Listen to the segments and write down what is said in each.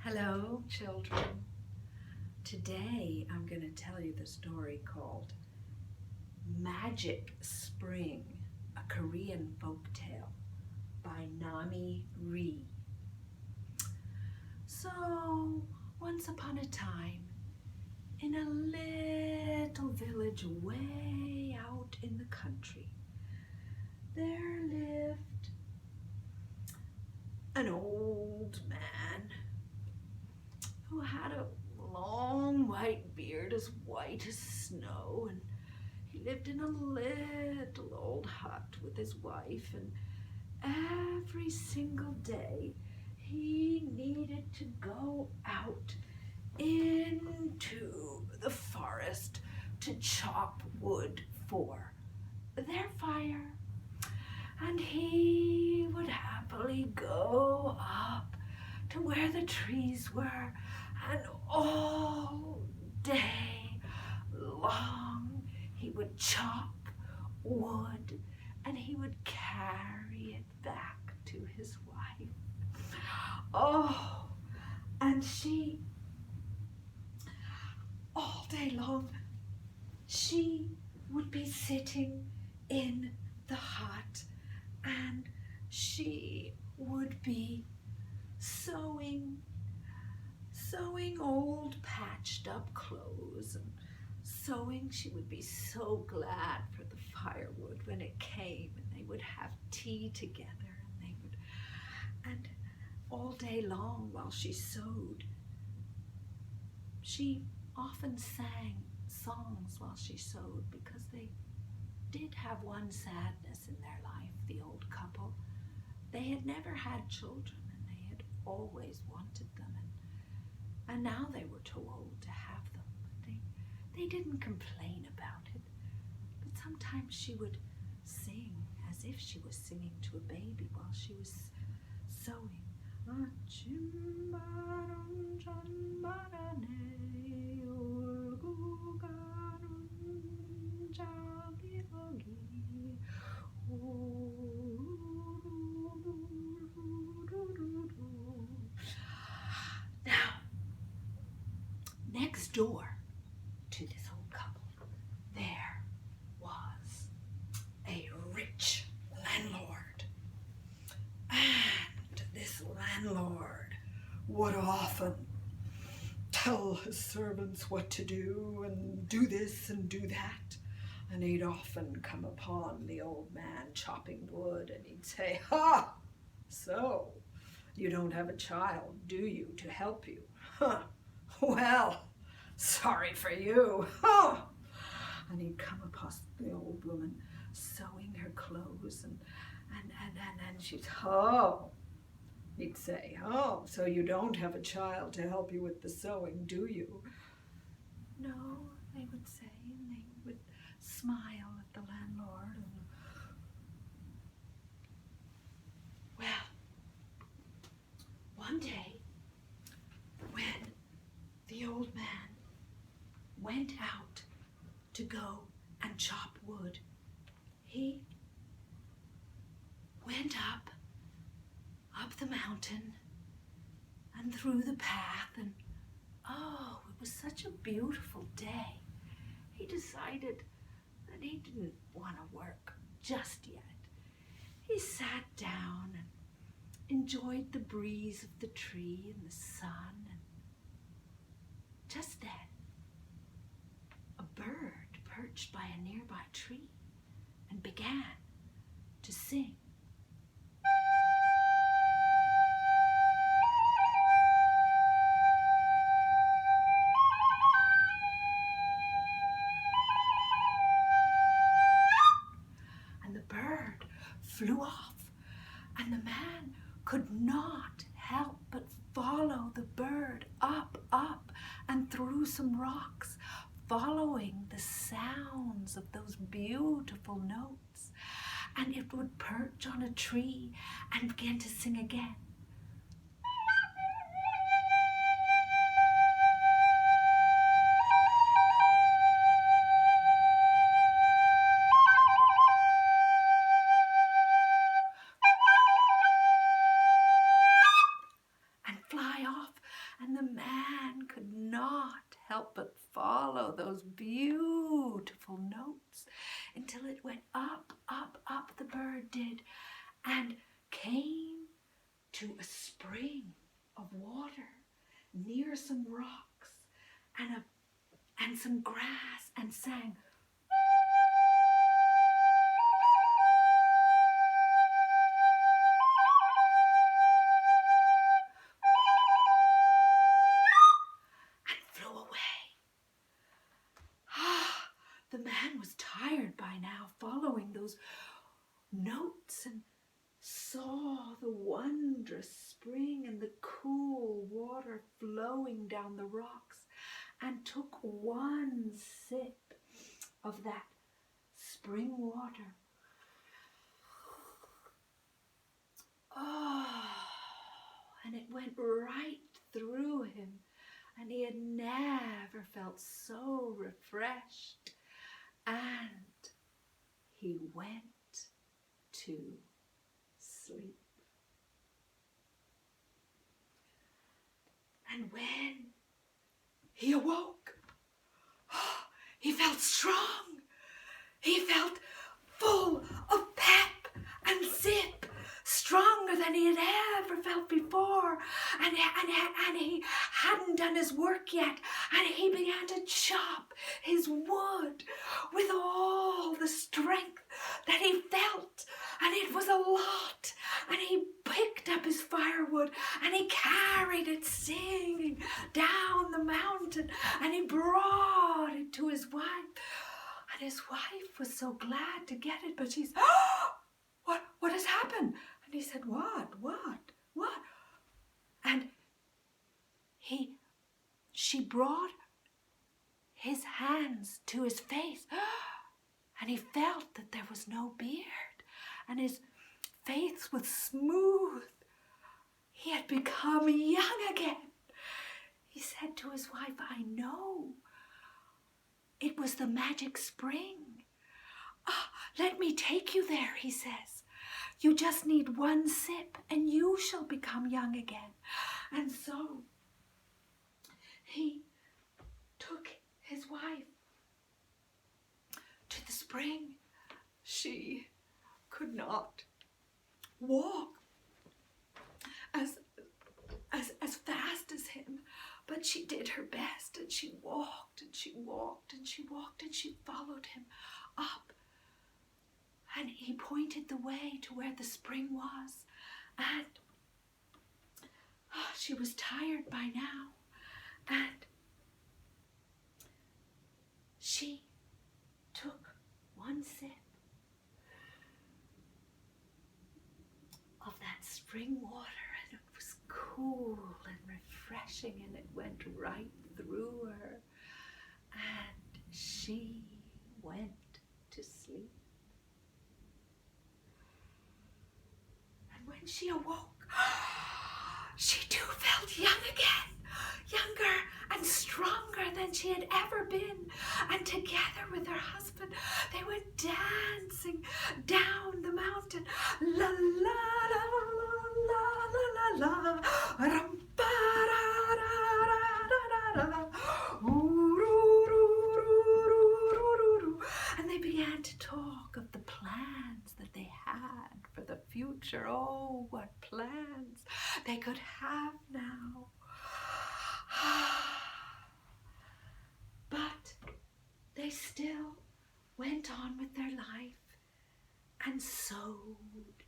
Hello, children. Today I'm going to tell you the story called Magic Spring, a Korean folktale by Nami, Rhee. So, once upon a time, in a little village way out in the country, there lived an old man who had a long white beard as white as snow, and he lived in a little old hut with his wife, and every single day he needed to go out into the forest to chop wood for their fire. And he would happily go up to where the trees were, and all day long he would chop wood and he would carry it back to his wife. Oh, and she, all day long, she would be sitting in the hut and she would be sewing old patched up clothes and sewing. She would be so glad for the firewood when it came, and they would have tea together, and all day long while she sewed, she often sang songs while she sewed, because they did have one sadness in their life, the old couple. They had never had children, and they had always wanted them, and now they were too old to have them. But they didn't complain about it. But sometimes she would sing as if she was singing to a baby while she was sewing. Now, next door to this old couple, there was a rich landlord. And this landlord would often tell his servants what to do and do this and do that. And he'd often come upon the old man chopping wood, and he'd say, "Ha! So, you don't have a child, do you, to help you? Huh. Well, sorry for you." Huh. And he'd come across the old woman sewing her clothes, and she'd, "Oh," he'd say, "Oh, so you don't have a child to help you with the sewing, do you?" "No," they would say, and they would smile at the landlord. Well, one day, when the old man went out to go and chop wood, he went up the mountain and through the path, and oh, it was such a beautiful day. He decided that he didn't want to work just yet. He sat down and enjoyed the breeze of the tree and the sun, and just then a bird perched by a nearby tree and began to sing. And the bird flew off, and the man could not help but follow the bird up, and through some rocks, following the sounds of those beautiful notes. And it would perch on a tree and begin to sing again. And fly off and the man could not help but follow those beautiful notes until it went up, up, up, the bird did, and came to a spring of water near some rocks and some grass, and sang, and flew away. The man was tired by now, following those notes, and saw the wondrous spring and the cool water flowing down the rocks, and took one sip of that spring water. Oh, and it went right through him, and he had never felt so refreshed, and he went to sleep. And when he awoke, he felt strong. He felt full of pep and zip, stronger than he had ever felt before. And he hadn't done his work yet. And he began to chop his wood with all the strength that he felt. And it was a lot. And he picked up his firewood and he carried it singing down the mountain. And he brought it to his wife. And his wife was so glad to get it, but she's, what has happened? And he said, what? And she brought his hands to his face, and he felt that there was no beard, and his face was smooth. He had become young again. He said to his wife, I know. It was the magic spring. Let me take you there, he says. You just need one sip and you shall become young again. And so he took his wife to the spring. She could not walk as fast as him, but she did her best, and she walked and she walked and she walked, and she followed him up. And he pointed the way to where the spring was. And she was tired by now. And she took one sip of that spring water, and it was cool and refreshing, and it went right through her. And she went to sleep. When she awoke, she too felt young again, younger and stronger than she had ever been. And together with her husband, they went dancing down the mountain. La la la la la la la, ram ba da da da da da, and they began to talk of the plans that they had for the future. Oh, what plans they could have now. But they still went on with their life and sewed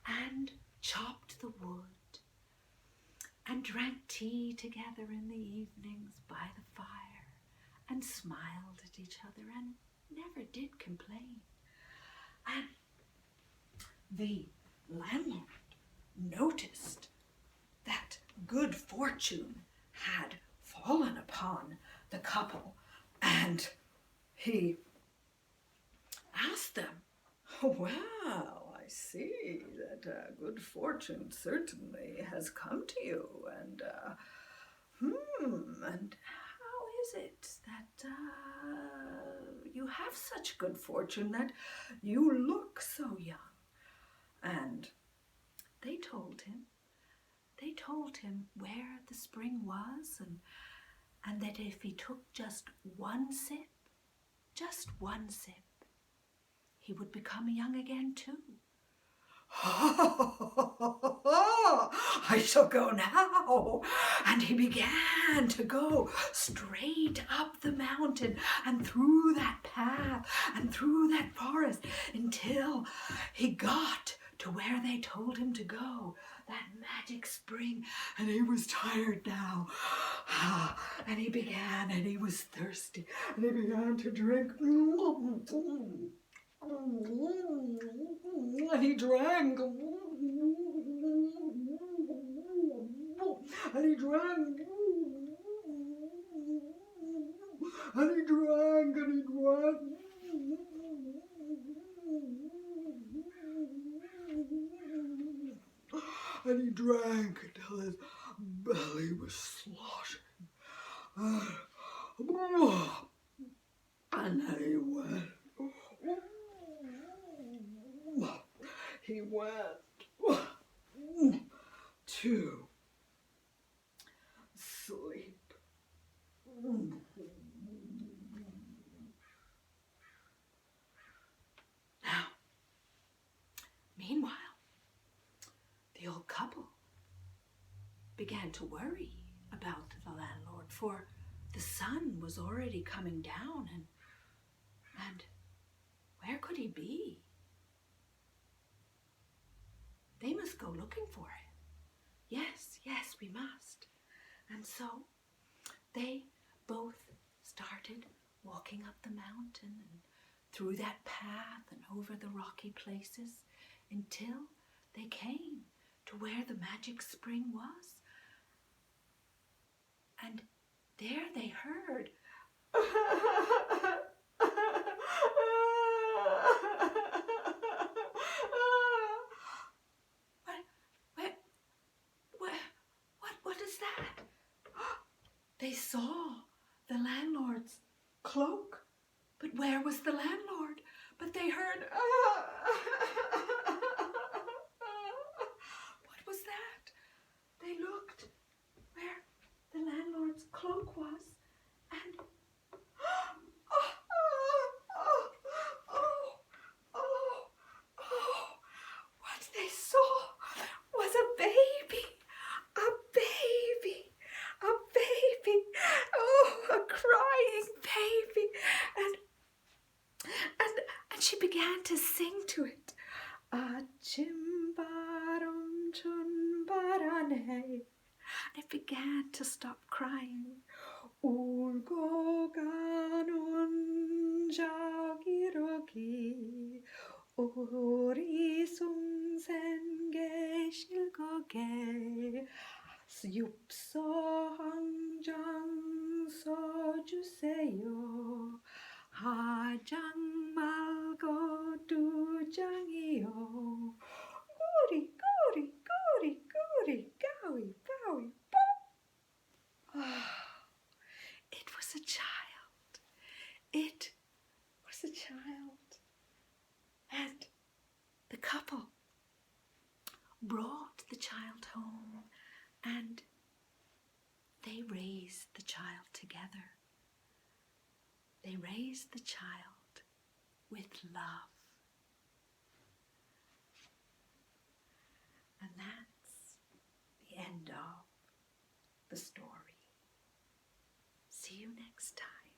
and chopped the wood and drank tea together in the evenings by the fire and smiled at each other and never did complain. And the landlord noticed that good fortune had fallen upon the couple, and he asked them, well, I see that good fortune certainly has come to you, and and how is it that you have such good fortune that you look so young? And they told him they told him where the spring was, and that if he took just one sip, he would become young again too. I shall go now. And he began to go straight up the mountain and through that path and through that forest until he got to where they told him to go, that magic spring. And he was tired now. And he was thirsty, and he began to drink. And he drank. And he drank. And he drank. And he drank. And he drank until his belly was sloshing. And then he went. He went to sleep. Now, meanwhile, the old couple began to worry about the landlord, for the sun was already coming down, and where could he be? They must go looking for him. Yes, we must. And so they both started walking up the mountain and through that path and over the rocky places until they came to where the magic spring was. And there they heard What is that? They saw the landlord's cloak. But where was the landlord? But they heard, what was that? They looked where the landlord's cloak was, and what they saw was a baby. A crying baby. And she began to sing to it. Chimbarum chumbarane. It began to stop crying. Ulgo ganon jagirogi. Ori sungsenge shilgoge. 습소 항장 써주세요. 하장 말고 두 장이요. 꼬리 가위 뽀. It was a child. It was a child. And the couple brought the child home. And they raised the child together. They raised the child with love. And that's the end of the story. See you next time.